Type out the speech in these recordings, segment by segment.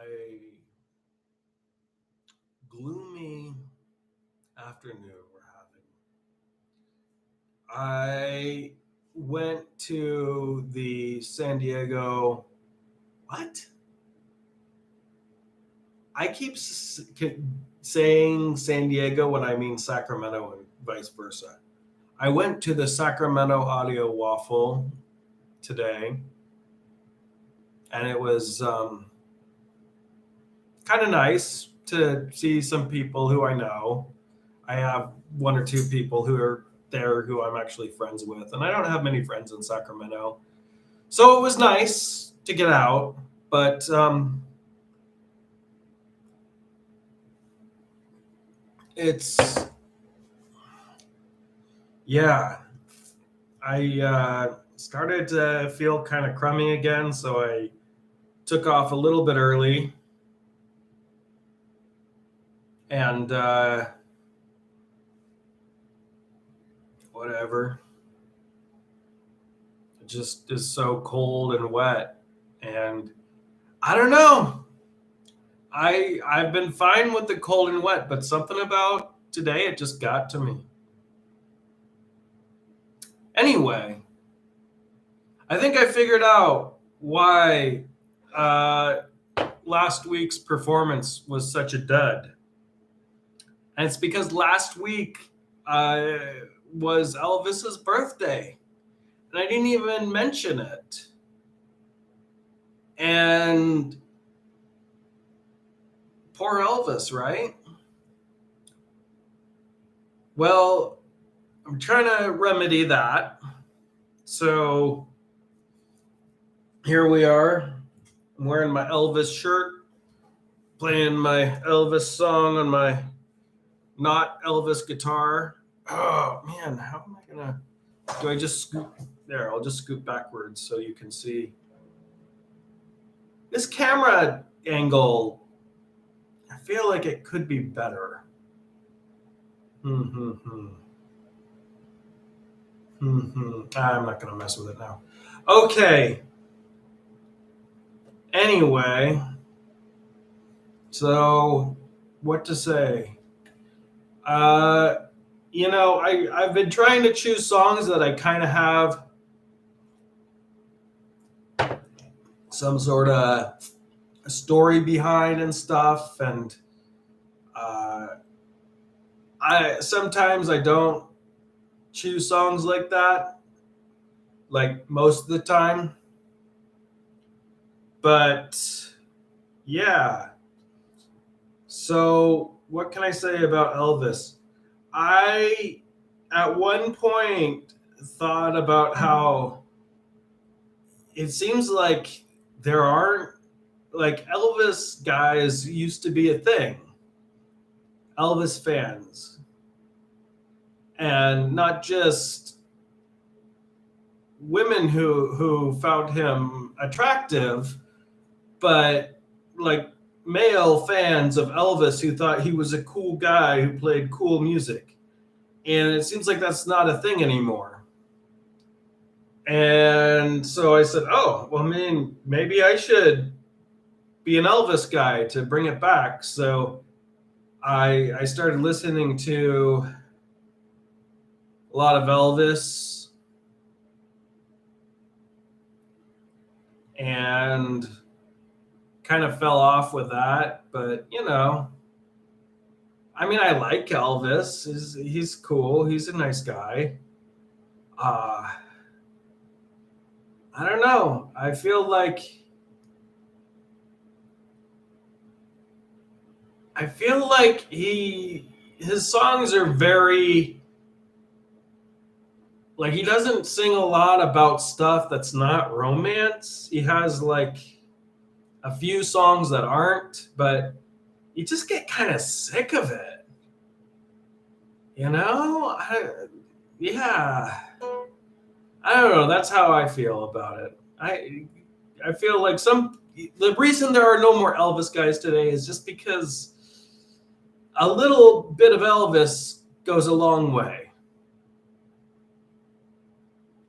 a gloomy afternoon we're having. I went to the San Diego. What? I keep saying San Diego when I mean Sacramento and vice versa. I went to the Sacramento Audio Waffle today, and it was kind of nice to see some people who I know. I have one or two people who are there who I'm actually friends with, and I don't have many friends in Sacramento. So it was nice to get out, but it's, yeah, I started to feel kind of crummy again, so I took off a little bit early, and whatever. It just is so cold and wet, and I don't know. I've been fine with the cold and wet, but something about today it just got to me. Anyway, I think I figured out why uh, last week's performance was such a dud, and it's because last week uh, was Elvis's birthday, and I didn't even mention it. And poor Elvis, right? Well, I'm trying to remedy that. So here we are. I'm wearing my Elvis shirt, playing my Elvis song on my not Elvis guitar. Oh man, how am I gonna? Do I just scoot there? I'll just scoot backwards so you can see. This camera angle, I feel like it could be better. Hmm, hmm, hmm. I'm not gonna mess with it now. Okay. Anyway, so what to say? Uh, I've been trying to choose songs that I kind of have some sort of a story behind and stuff, and uh, I sometimes I don't choose songs like that, like most of the time. But yeah, so what can I say about Elvis? I at one point thought about how it seems like there aren't, like, Elvis guys used to be a thing. Elvis fans, and not just women who found him attractive, but like male fans of Elvis who thought he was a cool guy who played cool music. And it seems like that's not a thing anymore. And so I said, oh, well, I mean, maybe I should be an Elvis guy to bring it back. So I started listening to a lot of Elvis, and kind of fell off with that. But, I mean, I like Elvis. He's cool. He's a nice guy. Uh, I don't know. I feel like his songs are very, like, he doesn't sing a lot about stuff that's not romance. He has like a few songs that aren't, but you just get kind of sick of it. Yeah. I don't know. That's how I feel about it. I feel like the reason there are no more Elvis guys today is just because a little bit of Elvis goes a long way.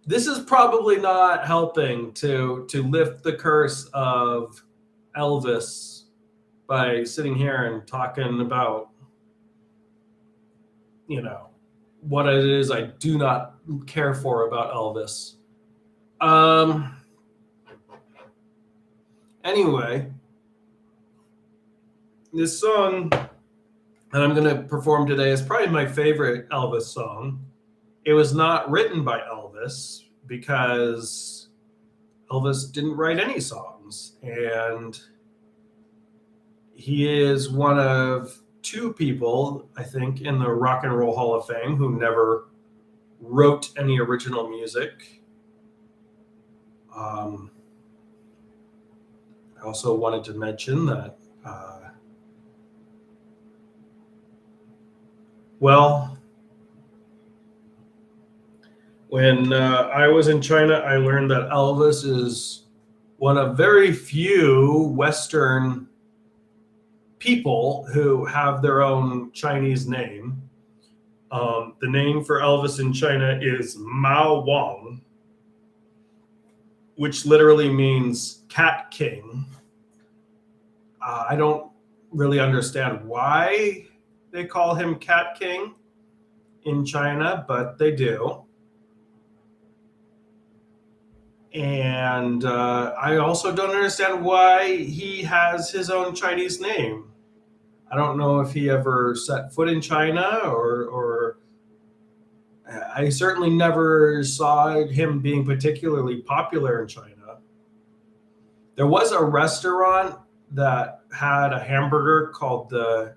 This is probably not helping to lift the curse of Elvis by sitting here and talking about, what it is I do not care for about Elvis. Anyway, this song that I'm going to perform today is probably my favorite Elvis song. It was not written by Elvis because Elvis didn't write any songs. And he is one of two people, I think, in the Rock and Roll Hall of Fame who never wrote any original music. I also wanted to mention that, when I was in China, I learned that Elvis is one of very few Western people who have their own Chinese name. The name for Elvis in China is Mao Wang, which literally means Cat King. I don't really understand why they call him Cat King in China, but they do. And I also don't understand why he has his own Chinese name. I don't know if he ever set foot in China or I certainly never saw him being particularly popular in China. There was a restaurant that had a hamburger called the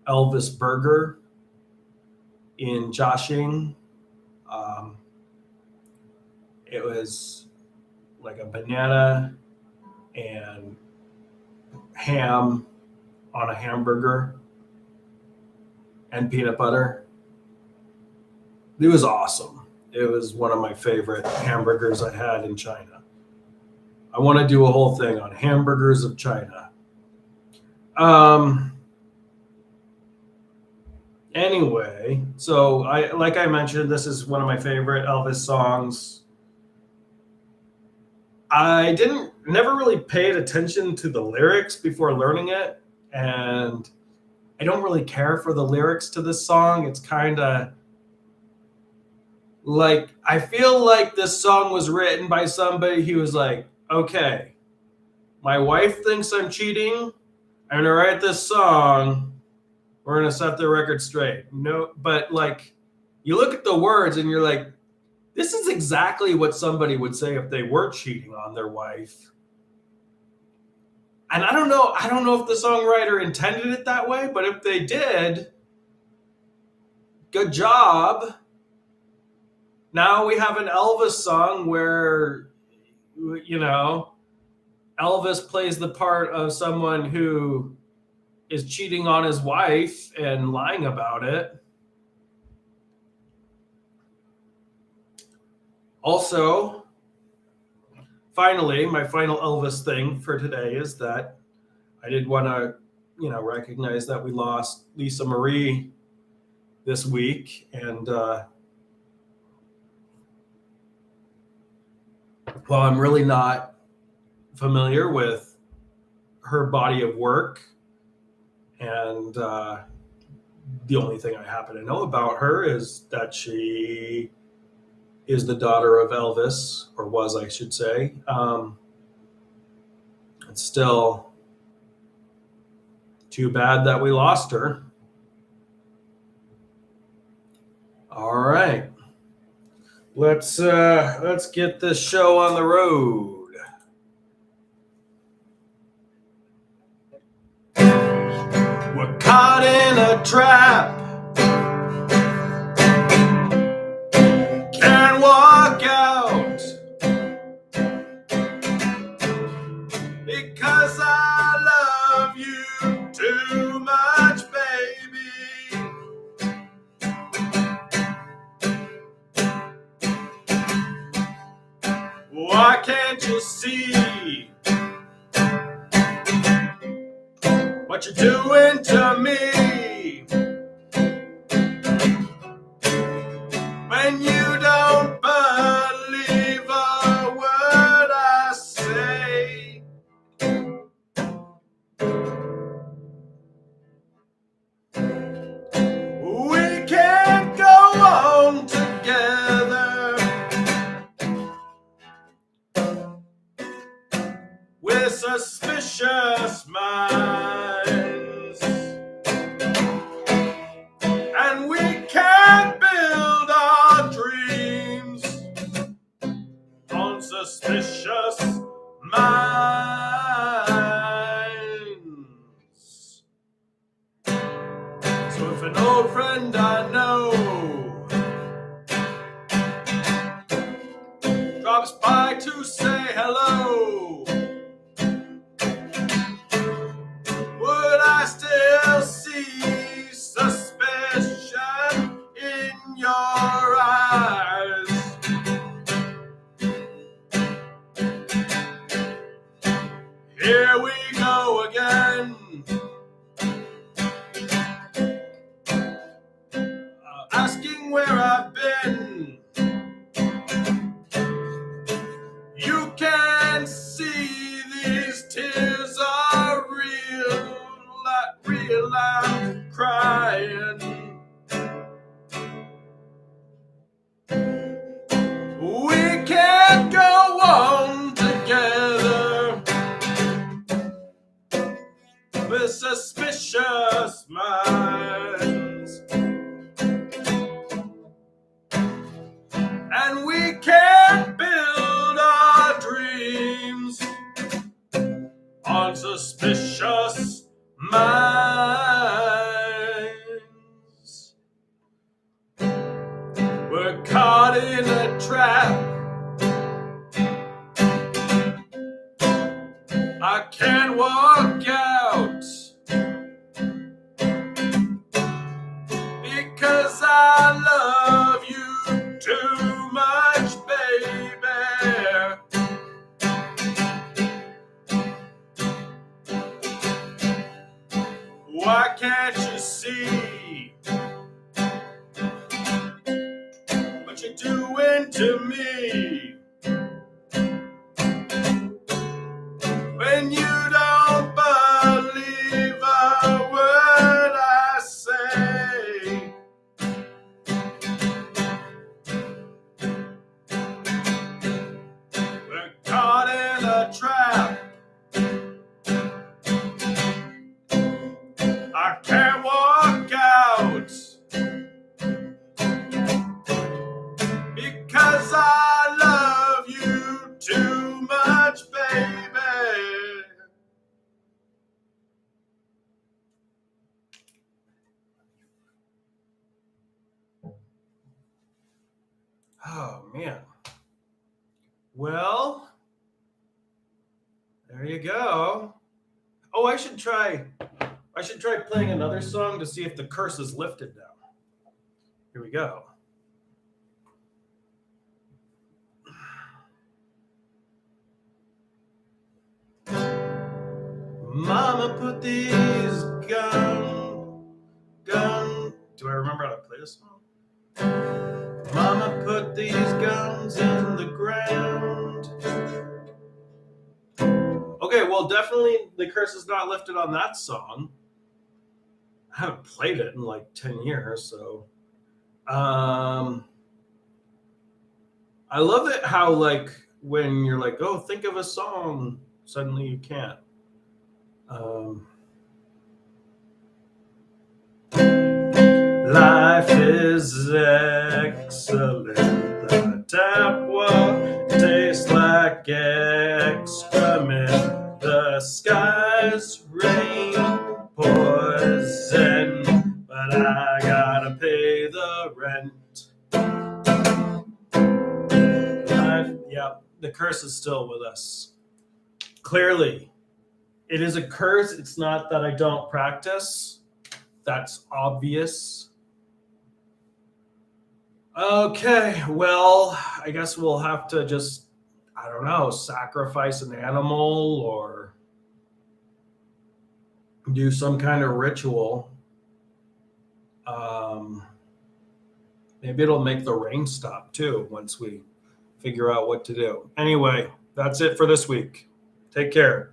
Elvis Burger in Jiaxing. It was like a banana and ham on a hamburger and peanut butter. It was awesome. It was one of my favorite hamburgers I had in China. I want to do a whole thing on hamburgers of China. Anyway, so like I mentioned, this is one of my favorite Elvis songs. I never really paid attention to the lyrics before learning it, and I don't really care for the lyrics to this song. It's kind of like, I feel like this song was written by somebody who was like, okay, my wife thinks I'm cheating. I'm gonna write this song. We're gonna set the record straight. No, but like, you look at the words and you're like, this is exactly what somebody would say if they were cheating on their wife. And I don't know if the songwriter intended it that way, but if they did, good job. Now we have an Elvis song where, Elvis plays the part of someone who is cheating on his wife and lying about it. Also, finally, my final Elvis thing for today is that I did want to, recognize that we lost Lisa Marie this week. And while I'm really not familiar with her body of work, and the only thing I happen to know about her is that she is the daughter of Elvis, or was, I should say. It's still too bad that we lost her. All right, let's get this show on the road. We're caught in a trap. Can't walk out because I love you too much, baby. Why can't you see what you're doing to me? When you don't believe a word I say, with an old friend I know drops by to say hello, would I still see suspicion in your eyes? Here we go again, asking where I've been. You can see these tears are real, I'm crying. We can't go on together with suspicious minds, and we can't build our dreams on suspicious minds. We're caught in a trap. I can't walk out because I love you too much, baby. Why can't you see what you're doing to me? When you don't believe a word I say, we're caught in a trap. I can't walk out because I love you too much, baby. Oh, man. Well, there you go. Oh, I should try playing another song to see if the curse is lifted now. Here we go. Mama put these gun. Do I remember how to play this song? Mama put these guns in the ground. Okay, well, definitely the curse is not lifted on that song. I haven't played it in like 10 years, so. I love it how, like, when you're like, oh, think of a song, suddenly you can't. Life is excellent. The tap water tastes like excrement. The sky's rain poison, but I gotta pay the rent. Yep, the curse is still with us. Clearly, it is a curse. It's not that I don't practice. That's obvious. Okay, well, I guess we'll have to just, I don't know, sacrifice an animal or do some kind of ritual. Maybe it'll make the rain stop too once we figure out what to do. Anyway, that's it for this week. Take care.